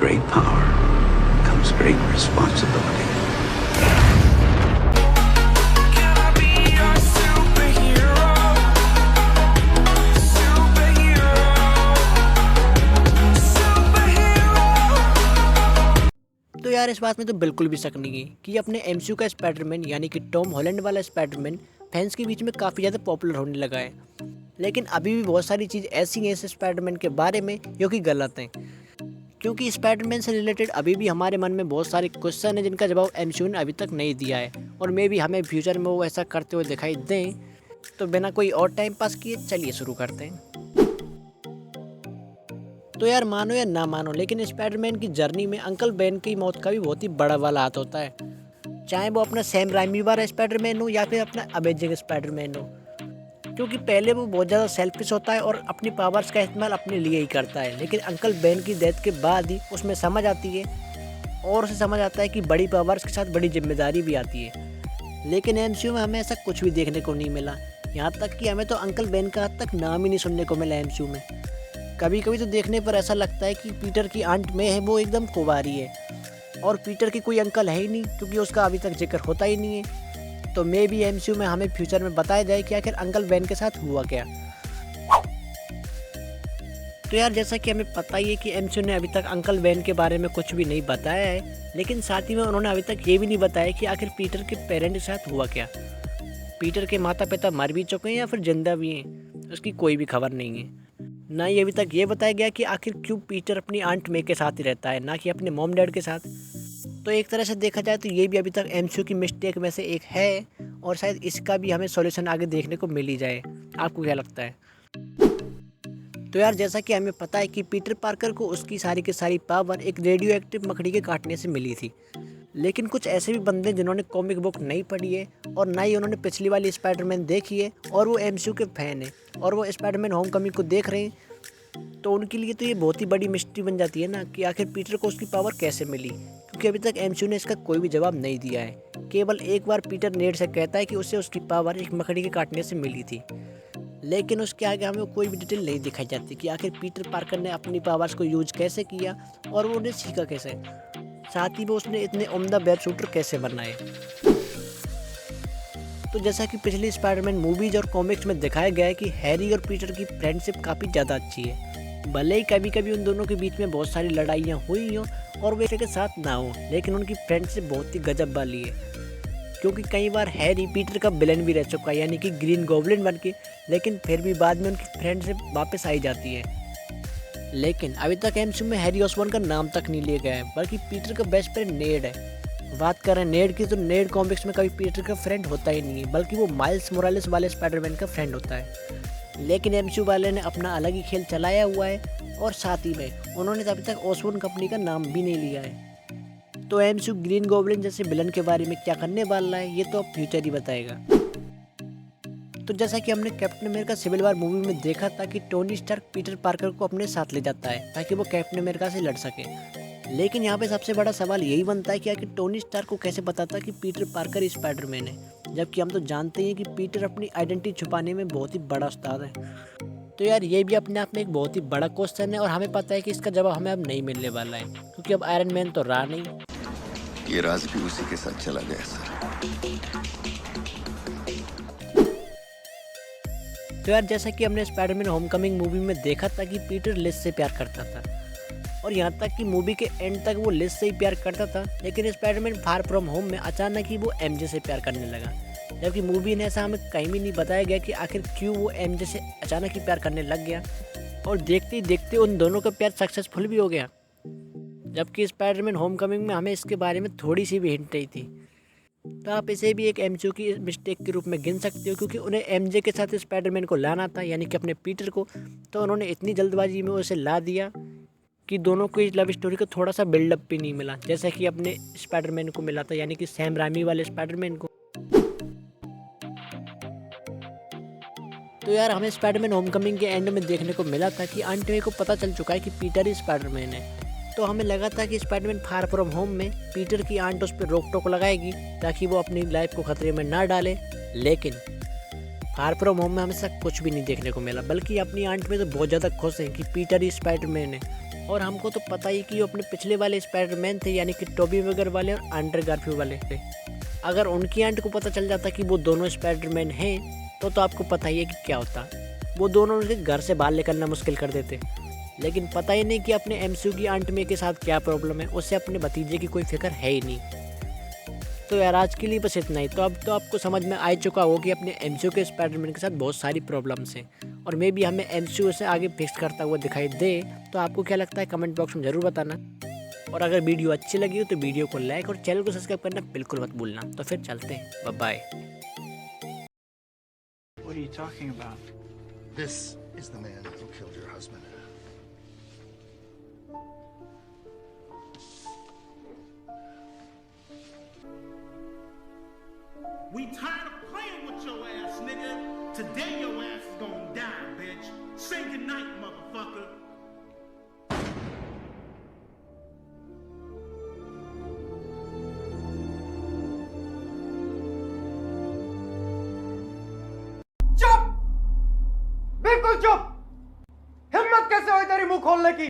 great power comes great responsibility. Can I be your superhero? Superhero. तो यार इस बात में तो बिल्कुल भी शक नहीं है कि अपने एमसीयू का स्पाइडरमैन यानी कि टॉम हॉलैंड वाला स्पाइडरमैन फैंस के बीच में काफ़ी ज़्यादा पॉपुलर होने लगा है। लेकिन अभी भी बहुत सारी चीज़ ऐसी हैं इस स्पाइडरमैन के बारे में जो कि गलत हैं, क्योंकि स्पाइडरमैन से रिलेटेड अभी भी हमारे मन में बहुत सारे क्वेश्चन हैं जिनका जवाब एमसीयू ने अभी तक नहीं दिया है, और मे भी हमें फ्यूचर में वो ऐसा करते हुए दिखाई दें। तो बिना कोई और टाइम पास किए चलिए शुरू करते हैं। तो यार मानो या ना मानो, लेकिन स्पाइडरमैन की जर्नी में अंकल बेन की मौत का भी बहुत ही बड़ा वाला हाथ होता है, चाहे वो अपना सैम राइमी वाला स्पाइडरमैन हो या फिर अपना अमेजिंग स्पाइडरमैन हो। क्योंकि पहले वो बहुत ज़्यादा सेल्फिश होता है और अपनी पावर्स का इस्तेमाल अपने लिए ही करता है, लेकिन अंकल बेन की डेथ के बाद ही उसमें समझ आती है और उसे समझ आता है कि बड़ी पावर्स के साथ बड़ी जिम्मेदारी भी आती है। लेकिन एमसीयू में हमें ऐसा कुछ भी देखने को नहीं मिला, यहाँ तक कि हमें तो अंकल बेन का आज तक नाम ही नहीं सुनने को मिला एमसीयू में। कभी कभी तो देखने पर ऐसा लगता है कि पीटर की आंट में है वो एकदम कुंवारी है और पीटर की कोई अंकल है ही नहीं, क्योंकि उसका अभी तक जिक्र होता ही नहीं है। तो मे भी एमसीयू में हमें फ्यूचर में बताया जाए कि आखिर अंकल बेन के साथ हुआ क्या। तो यार जैसा कि हमें पता ही है कि एमसीयू ने अभी तक अंकल बेन के बारे में कुछ भी नहीं बताया है, लेकिन साथ ही में उन्होंने अभी तक ये भी नहीं बताया कि आखिर पीटर के पेरेंट के साथ हुआ क्या। पीटर के माता पिता मर भी चुके हैं या फिर जिंदा भी हैं, उसकी कोई भी खबर नहीं है। ना ही अभी तक ये बताया गया कि आखिर क्यों पीटर अपनी आंट मे के साथ ही रहता है, ना कि अपने मॉम डैड के साथ। तो एक तरह से देखा जाए तो ये भी अभी तक एमसीयू की मिस्टेक में से एक है, और शायद इसका भी हमें सॉल्यूशन आगे देखने को मिल ही जाए। आपको क्या लगता है? तो यार जैसा कि हमें पता है कि पीटर पार्कर को उसकी सारी की सारी पावर एक रेडियो एक्टिव मकड़ी के काटने से मिली थी, लेकिन कुछ ऐसे भी बंदे जिन्होंने कॉमिक बुक नहीं पढ़ी है और ना ही उन्होंने पिछली वाली स्पाइडरमैन देखी है और वो एमसीयू के फैन है और वो स्पाइडरमैन होमकमिंग को देख रहे हैं, तो उनके लिए तो ये बहुत ही बड़ी मिस्ट्री बन जाती है ना कि आखिर पीटर को उसकी पावर कैसे मिली, क्योंकि अभी तक एमसीयू ने इसका कोई भी जवाब नहीं दिया है। केवल एक बार पीटर नेड से कहता है कि उसे उसकी पावर एक मकड़ी के काटने से मिली थी, लेकिन उसके आगे हमें कोई भी डिटेल नहीं दिखाई जाती कि आखिर पीटर पार्कर ने अपनी पावर्स को यूज कैसे किया और वो उन्हें सीखा कैसे, साथ ही वो उसने इतने उम्दा वेब शूटर कैसे बनाए। तो जैसा कि पिछली स्पाइडरमैन मूवीज और कॉमिक्स में दिखाया गया है कि हैरी और पीटर की फ्रेंडशिप काफ़ी ज़्यादा अच्छी है, भले ही कभी कभी उन दोनों के बीच में बहुत सारी लड़ाइयाँ हुई हों और वे के साथ ना हो, लेकिन उनकी फ्रेंडशिप बहुत ही गजब वाली है। क्योंकि कई बार हैरी पीटर का विलन भी रह चुका है, यानी कि ग्रीन गॉब्लिन बन के, लेकिन फिर भी बाद में उनकी फ्रेंडशिप वापस आई जाती है। लेकिन अभी तक एमसीयू में हैरी ऑसबॉर्न का नाम तक नहीं लिया गया है, बल्कि पीटर का बेस्ट फ्रेंड नेड है। बात करें नेड की, तो नेड कॉमिक्स में कभी पीटर का फ्रेंड होता ही नहीं है, बल्कि वो माइल्स मोरालेस वाले स्पाइडरमैन का फ्रेंड होता है। लेकिन एमसीयू वाले ने अपना अलग ही खेल चलाया हुआ है और साथ ही में उन्होंने अभी तक ऑसबॉर्न कंपनी का नाम भी नहीं लिया है। तो एमसीयू ग्रीन गॉब्लिन जैसे विलन के बारे में क्या करने वाला है ये तो अब फ्यूचर ही बताएगा। तो जैसा कि हमने Captain America Civil War movie में देखा था कि टोनी स्टार्क पीटर पार्कर को अपने साथ ले जाता है ताकि वो कैप्टन अमेरिका से लड़ सके, लेकिन यहाँ पे सबसे बड़ा सवाल यही बनता है कि आखिर टोनी स्टार्क को कैसे पता था कि पीटर पार्कर स्पाइडरमैन है, जबकि हम तो जानते हैं कि पीटर अपनी आइडेंटिटी छुपाने में बहुत ही बड़ा उस्ताद है। तो यार ये भी अपने आप में एक बहुत ही बड़ा क्वेश्चन है और हमें पता है कि इसका जवाब हमें अब नहीं मिलने वाला है, क्योंकि अब आयरन मैन तो रहा नहीं। ये राज भी उसी के साथ चला गया सर। तो यार जैसा कि हमने स्पाइडरमैन होमकमिंग मूवी में देखा था कि पीटर लिज से प्यार करता था, और यहाँ तक कि मूवी के एंड तक वो लिज से ही प्यार करता था, लेकिन स्पाइडरमैन फार फ्रॉम होम में अचानक ही वो एमजे से प्यार करने लगा, जबकि मूवी ने ऐसा हमें कहीं भी नहीं बताया गया कि आखिर क्यों वो एमजे से अचानक ही प्यार करने लग गया, और देखते ही देखते उन दोनों का प्यार सक्सेसफुल भी हो गया। जबकि स्पाइडरमैन होमकमिंग में हमें इसके बारे में थोड़ी सी भी हिंट नहीं थी। तो आप इसे भी एक एमसीयू की मिस्टेक के रूप में गिन सकते हो, क्योंकि उन्हें एमजे के साथ स्पाइडरमैन को लाना था, यानी कि अपने पीटर को, तो उन्होंने इतनी जल्दबाजी में उसे ला दिया कि दोनों को इस लव स्टोरी को थोड़ा सा बिल्डअप भी नहीं मिला, जैसा कि अपने स्पाइडरमैन को मिला था, यानी कि सैम राइमी वाले स्पाइडरमैन को। तो यार हमें स्पाइडरमैन होमकमिंग के एंड में देखने को मिला था कि आंट मे को पता चल चुका है कि पीटर ही स्पाइडरमैन है, तो हमें लगा था कि स्पाइडरमैन फार फ्रॉम होम में पीटर की आंट उस पर रोक टोक लगाएगी ताकि वो अपनी लाइफ को खतरे में ना डाले, लेकिन फार फ्रॉम होम में हमें सब कुछ भी नहीं देखने को मिला, बल्कि अपनी आंट में तो बहुत ज़्यादा खुश हैं कि पीटर ही स्पाइडरमैन है। और हमको तो पता ही कि वो अपने पिछले वाले स्पाइडरमैन थे, यानी कि टोबी मैguire वाले और एंड्रू गारफील्ड वाले थे। अगर उनकी आंट को पता चल जाता कि वो दोनों स्पाइडरमैन हैं तो आपको पता ही है कि क्या होता। वो दोनों उनके घर से बाहर निकलना मुश्किल कर देते। लेकिन पता ही नहीं कि अपने MCU की आंट में के साथ क्या प्रॉब्लम है, उससे अपने भतीजे की कोई फिक्र है ही नहीं। तो यार आज के लिए बस इतना ही। तो अब तो आपको समझ में आ चुका होगा कि अपने MCU के स्पाइडरमैन के साथ बहुत सारी प्रॉब्लम्स हैं और मे भी हमें MCU से आगे फिक्स करता हुआ दिखाई दे। तो आपको क्या लगता है कमेंट बॉक्स में ज़रूर बताना। और अगर वीडियो अच्छी लगी हो तो वीडियो को लाइक और चैनल को सब्सक्राइब करना बिल्कुल मत भूलना। तो फिर चलते हैं, bye. What are you talking about? This is the man who killed your husband. We tired of playing with your ass, nigga. Today your ass is gonna die, bitch. Say goodnight, motherfucker. चुप, बिल्कुल चुप। हिम्मत कैसे हुई तेरी मुंह खोलने की?